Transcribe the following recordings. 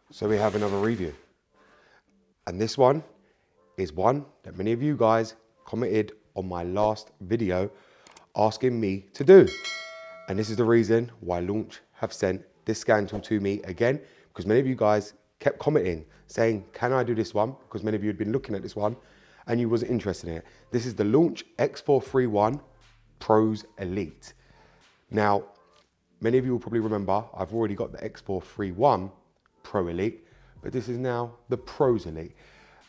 So we have another review. And this one is one that many of you guys commented on my last video asking me to do. And this is the reason why Launch have sent this scan tool to me again, because many of you guys kept commenting saying, can I do this one? Because many of you had been looking at this one and you wasn't interested in it. This is the Launch X431 Pros Elite. Now, many of you will probably remember I've already got the X431 Pro Elite, but this is now the Pros Elite.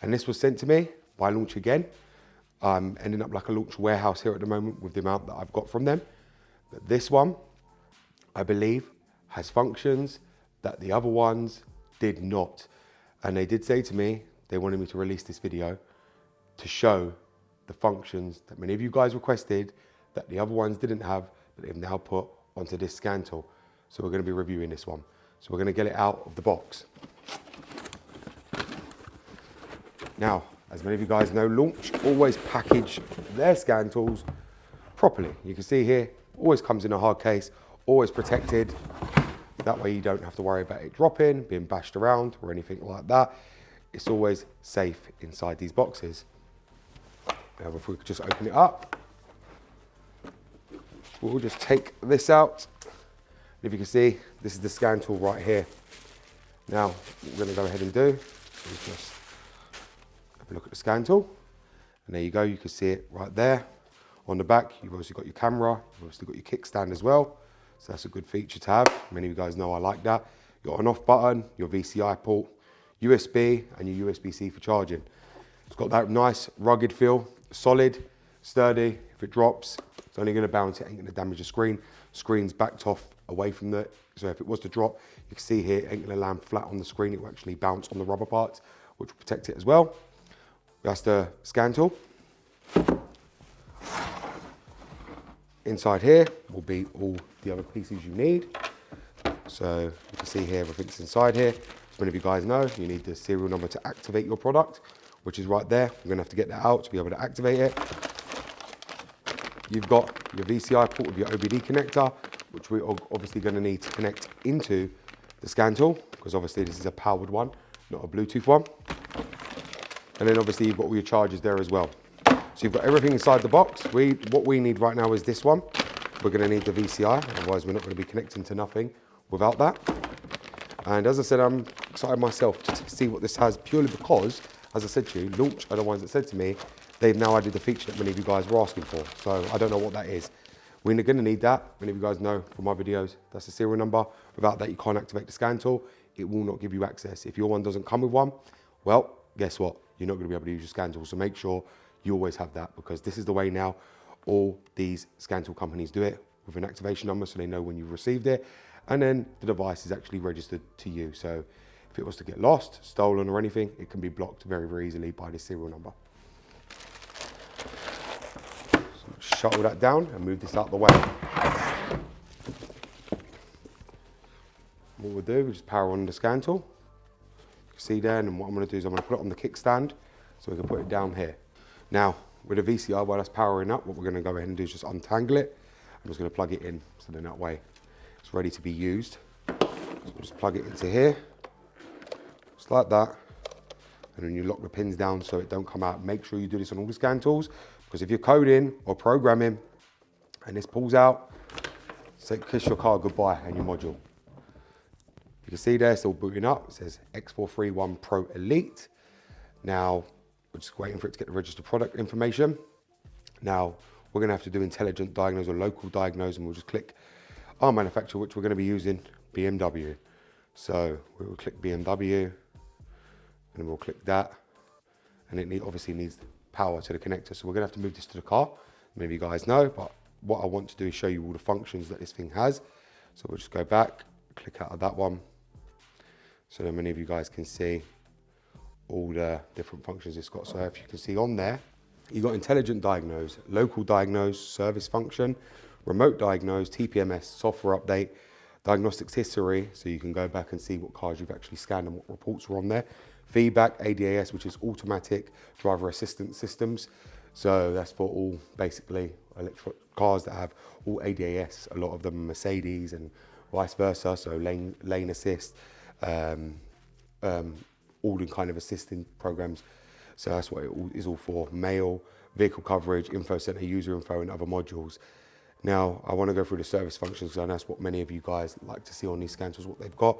And this was sent to me by Launch again. I'm ending up like a Launch warehouse here at the moment with the amount that I've got from them. But this one, I believe, has functions that the other ones did not. And they did say to me, they wanted me to release this video to show the functions that many of you guys requested that the other ones didn't have, that they've now put onto this scan tool. So we're going to be reviewing this one. So we're going to get it out of the box. Now, as many of you guys know, Launch always package their scan tools properly. You can see here, always comes in a hard case, always protected. That way you don't have to worry about it dropping, being bashed around or anything like that. It's always safe inside these boxes. Now, if we could just open it up, we'll just take this out. If you can see, this is the scan tool right here. Now, what we're going to go ahead and do is just have a look at the scan tool. And there you go, you can see it right there. On the back, you've obviously got your camera, you've obviously got your kickstand as well. So that's a good feature to have. Many of you guys know I like that. Your on-off button, your VCI port, USB, and your USB-C for charging. It's got that nice rugged feel, solid, sturdy. If it drops, it's only going to bounce, it ain't going to damage the screen. Screen's backed off away from the, so if it was to drop, you can see here, it ain't going to land flat on the screen. It will actually bounce on the rubber parts, which will protect it as well. That's the scan tool. Inside here will be all the other pieces you need. So you can see here, everything's inside here. As many of you guys know, you need the serial number to activate your product, which is right there. We're gonna have to get that out to be able to activate it. You've got your VCI port with your OBD connector, which we're obviously gonna need to connect into the scan tool, because obviously this is a powered one, not a Bluetooth one. And then obviously you've got all your chargers there as well. So you've got everything inside the box. What we need right now is this one. We're gonna need the VCI, otherwise we're not gonna be connecting to nothing without that. And as I said, I'm excited myself to see what this has, purely because, as I said to you, Launch are the ones that said to me, they've now added the feature that many of you guys were asking for. So I don't know what that is. We're gonna need that. Many of you guys know from my videos, that's the serial number. Without that, you can't activate the scan tool. It will not give you access. If your one doesn't come with one, well, guess what? You're not gonna be able to use your scan tool. So make sure you always have that, because this is the way now all these scan tool companies do it, with an activation number so they know when you've received it, and then the device is actually registered to you. So if it was to get lost, stolen or anything, it can be blocked very, very easily by this serial number. So shuttle that down and move this out of the way. What we'll do is just power on the scan tool. You can see there, and what I'm going to do is I'm going to put it on the kickstand so we can put it down here. Now, with the VCI, while that's powering up, what we're going to go ahead and do is just untangle it. I'm just going to plug it in, so then that way it's ready to be used. So we'll just plug it into here, just like that. And then you lock the pins down so it don't come out. Make sure you do this on all the scan tools, because if you're coding or programming and this pulls out, say kiss your car goodbye and your module. You can see there, it's all booting up. It says X431 Pro Elite. Now, we're just waiting for it to get the registered product information. Now, we're gonna have to do intelligent diagnose or local diagnose, and we'll just click our manufacturer, which we're gonna be using, BMW. So we will click BMW, and then we'll click that. And it obviously needs power to the connector. So we're gonna have to move this to the car. Maybe you guys know, but what I want to do is show you all the functions that this thing has. So we'll just go back, click out of that one, so that many of you guys can see all the different functions it's got. So if you can see on there, you've got intelligent diagnose, local diagnose, service function, remote diagnose, TPMS, software update, diagnostics history, so you can go back and see what cars you've actually scanned and what reports were on there. Feedback, ADAS, which is automatic driver assistance systems. So that's for all basically electric cars that have all ADAS. A lot of them are Mercedes and vice versa, so lane assist, all in kind of assisting programs. So that's what it is all for: mail, vehicle coverage, info center, user info, and other modules. Now, I want to go through the service functions, because that's what many of you guys like to see on these scans, what they've got.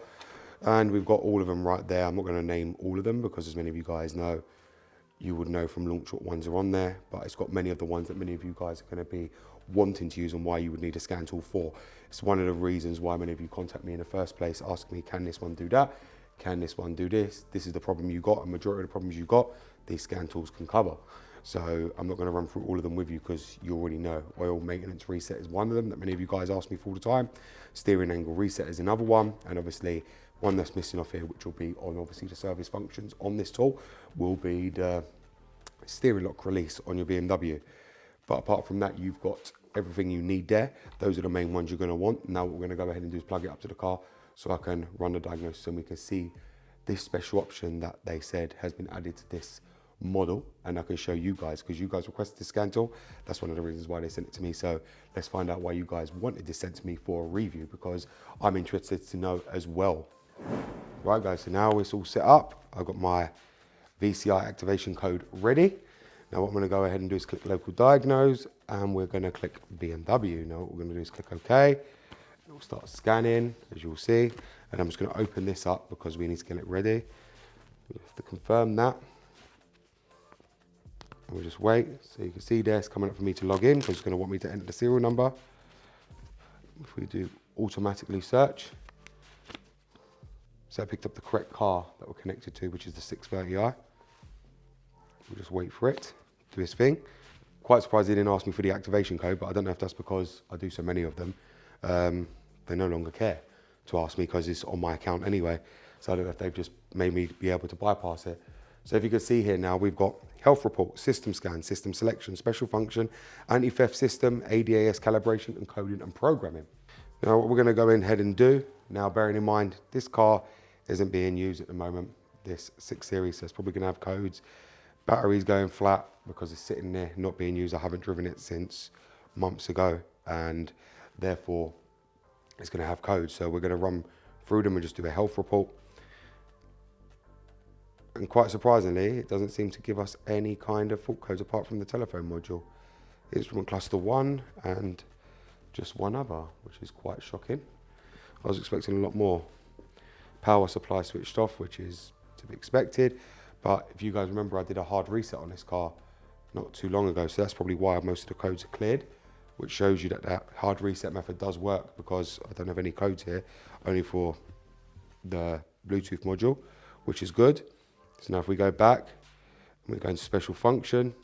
And we've got all of them right there. I'm not going to name all of them because, as many of you guys know, you would know from launch what ones are on there, but it's got many of the ones that many of you guys are going to be wanting to use and why you would need a scan tool for. It's one of the reasons why many of you contact me in the first place, asking me, can this one do that? Can this one do this? This is the problem you got, and majority of the problems you got, these scan tools can cover. So I'm not going to run through all of them with you because you already know. Oil maintenance reset is one of them that many of you guys ask me for all the time. Steering angle reset is another one, and obviously one that's missing off here, which will be on obviously the service functions on this tool, will be the steering lock release on your BMW. But apart from that, you've got everything you need there. Those are the main ones you're going to want. Now what we're going to go ahead and do is plug it up to the car so I can run the diagnosis and we can see this special option that they said has been added to this model, and I can show you guys because you guys requested this scan tool. That's one of the reasons why they sent it to me. So let's find out why you guys wanted this sent to me for a review, because I'm interested to know as well. Right guys, so now it's all set up. I've got my VCI activation code ready. Now what I'm going to go ahead and do is click local diagnose, and we're going to click BMW. Now what we're going to do is click OK. It'll start scanning, as you'll see, and I'm just going to open this up because we need to get it ready. We have to confirm that. And we'll just wait. So you can see there it's coming up for me to log in because it's going to want me to enter the serial number. If we do automatically search, so I picked up the correct car that we're connected to, which is the 630i. We'll just wait for it to do its thing. Quite surprised they didn't ask me for the activation code, but I don't know if that's because I do so many of them. They no longer care to ask me because it's on my account anyway. So I don't know if they've just made me be able to bypass it. So if you can see here now, we've got health report, system scan, system selection, special function, anti-theft system, ADAS calibration, and coding and programming. Now what we're going to go ahead and do, now bearing in mind this car isn't being used at the moment, this 6 Series, so it's probably going to have codes. Battery's going flat because it's sitting there not being used. I haven't driven it since months ago, and therefore it's going to have codes. So we're going to run through them and just do a health report. And quite surprisingly, it doesn't seem to give us any kind of fault codes apart from the telephone module. It's from cluster 1 and just one other, which is quite shocking. I was expecting a lot more. Power supply switched off, which is to be expected. But if you guys remember, I did a hard reset on this car not too long ago. So that's probably why most of the codes are cleared, which shows you that that hard reset method does work, because I don't have any codes here, only for the Bluetooth module, which is good. So now if we go back, and we go into special function,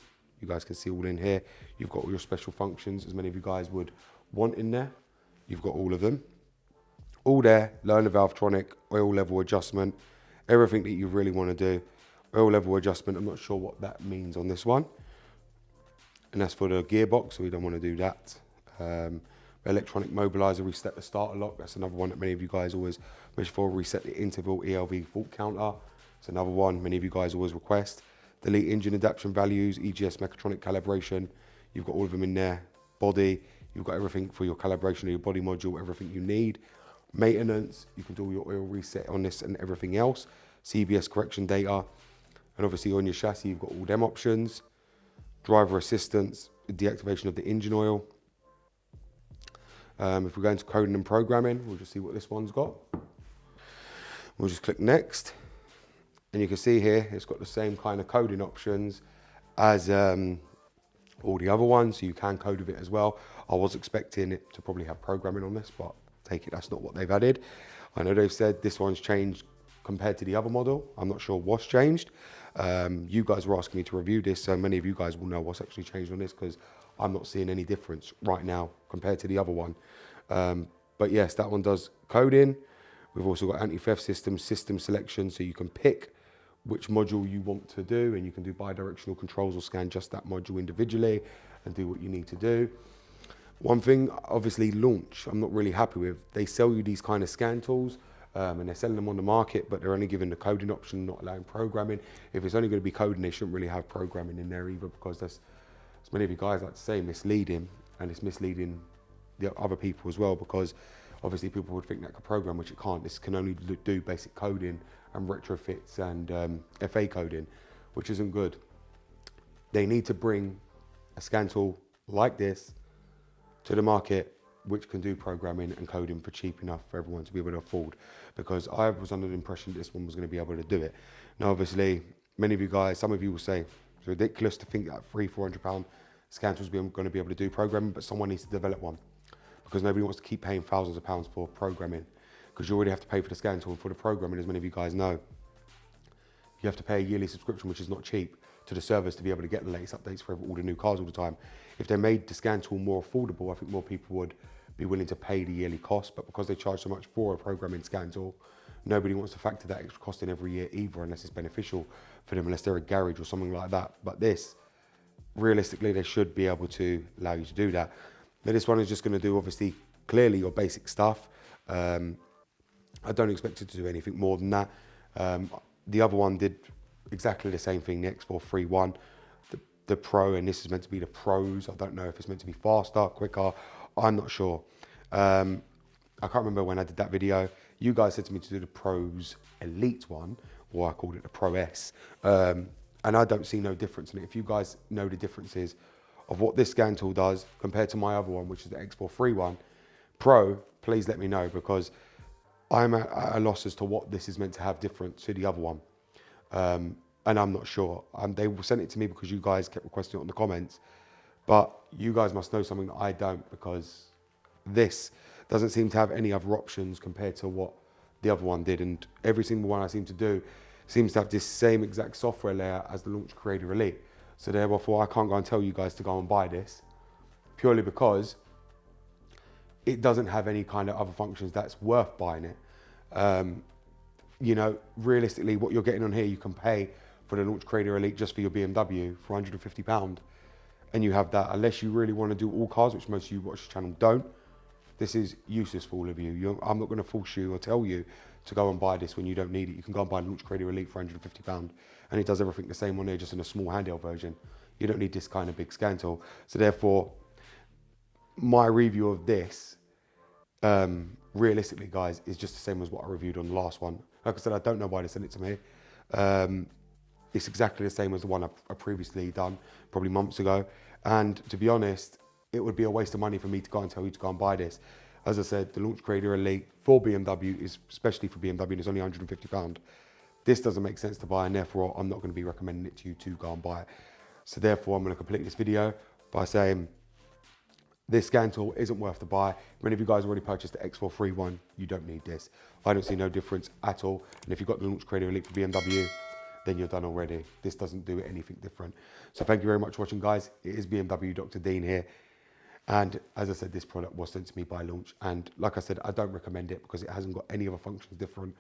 you guys can see all in here. You've got all your special functions, as many of you guys would want in there. You've got all of them. All there, learner Valvetronic, oil level adjustment, everything that you really want to do. Oil level adjustment, I'm not sure what that means on this one. And that's for the gearbox, so we don't want to do that. Electronic mobilizer, reset the starter lock. That's another one that many of you guys always wish for. Reset the interval ELV fault counter. It's another one many of you guys always request. Delete engine adaptation values, EGS mechatronic calibration. You've got all of them in there. Body, you've got everything for your calibration of your body module, everything you need. Maintenance, you can do your oil reset on this and everything else. CBS correction data. And obviously on your chassis, you've got all them options. Driver assistance, deactivation of the engine oil. If we go into coding and programming, we'll just see what this one's got. We'll just click next. And you can see here, it's got the same kind of coding options as all the other ones, so you can code with it as well. I was expecting it to probably have programming on this, but take it that's not what they've added. I know they've said this one's changed compared to the other model. I'm not sure what's changed. You guys were asking me to review this, so many of you guys will know what's actually changed on this, because I'm not seeing any difference right now compared to the other one. But yes, that one does coding. We've also got anti-theft system, system selection, so you can pick which module you want to do, and you can do bi-directional controls or scan just that module individually and do what you need to do. One thing, obviously, launch, I'm not really happy with. They sell you these kind of scan tools, and they're selling them on the market, but they're only giving the coding option, not allowing programming. If it's only going to be coding, they shouldn't really have programming in there either, because that's, as many of you guys like to say, misleading, and it's misleading the other people as well, because obviously people would think that could program, which it can't. This can only do basic coding and retrofits and FA coding, which isn't good. They need to bring a scan tool like this to the market, which can do programming and coding for cheap enough for everyone to be able to afford, because I was under the impression this one was going to be able to do it. Now, obviously, many of you guys, some of you will say it's ridiculous to think that £300-400 scan tools going to be able to do programming, but someone needs to develop one, because nobody wants to keep paying thousands of pounds for programming, because you already have to pay for the scan tool and for the programming, as many of you guys know. You have to pay a yearly subscription, which is not cheap, to the service to be able to get the latest updates for all the new cars all the time. If they made the scan tool more affordable, I think more people would be willing to pay the yearly cost, but because they charge so much for a programming scan tool, nobody wants to factor that extra cost in every year either, unless it's beneficial for them, unless they're a garage or something like that. But this, realistically, they should be able to allow you to do that. Now, this one is just going to do, obviously, clearly your basic stuff. I don't expect it to do anything more than that. The other one did exactly the same thing, the X431, the Pro, and this is meant to be the Pros. I don't know if it's meant to be faster, quicker, I'm not sure. I can't remember when I did that video. You guys said to me to do the Pros Elite one, or I called it the Pro S, and I don't see no difference in it. If you guys know the differences of what this scan tool does compared to my other one, which is the X431 Pro, please let me know, because I'm at a loss as to what this is meant to have different to the other one. And I'm not sure. They sent it to me because you guys kept requesting it on the comments, but you guys must know something that I don't, because this doesn't seem to have any other options compared to what the other one did. And every single one I seem to do seems to have this same exact software layer as the Launch Creator Elite. So therefore, I can't go and tell you guys to go and buy this, purely because it doesn't have any kind of other functions that's worth buying it. You know, realistically, what you're getting on here, you can pay for the Launch Creator Elite just for your BMW for £150, and you have that. Unless you really want to do all cars, which most of you watch the channel don't, this is useless for all of you. I'm not going to force you or tell you to go and buy this when you don't need it. You can go and buy the Launch Creator Elite for £150, and it does everything the same on there, just in a small handheld version. You don't need this kind of big scan tool. So therefore, my review of this, realistically, guys, is just the same as what I reviewed on the last one. Like I said, I don't know why they sent it to me. It's exactly the same as the one I previously done, probably months ago. And to be honest, it would be a waste of money for me to go and tell you to go and buy this. As I said, the Launch Creator Elite for BMW is, especially for BMW, is only £150. This doesn't make sense to buy, and therefore I'm not going to be recommending it to you to go and buy it. So therefore, I'm going to complete this video by saying this scan tool isn't worth the buy. Many of you guys already purchased the X431. You don't need this. I don't see no difference at all. And if you've got the Launch Creator Elite for BMW, then you're done already. This doesn't do anything different. So thank you very much for watching, guys. It is BMW Dr. Dean here. And as I said, this product was sent to me by Launch. And like I said, I don't recommend it because it hasn't got any other functions different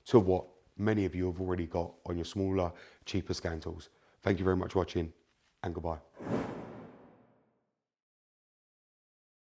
to what many of you have already got on your smaller, cheaper scan tools. Thank you very much for watching, and goodbye.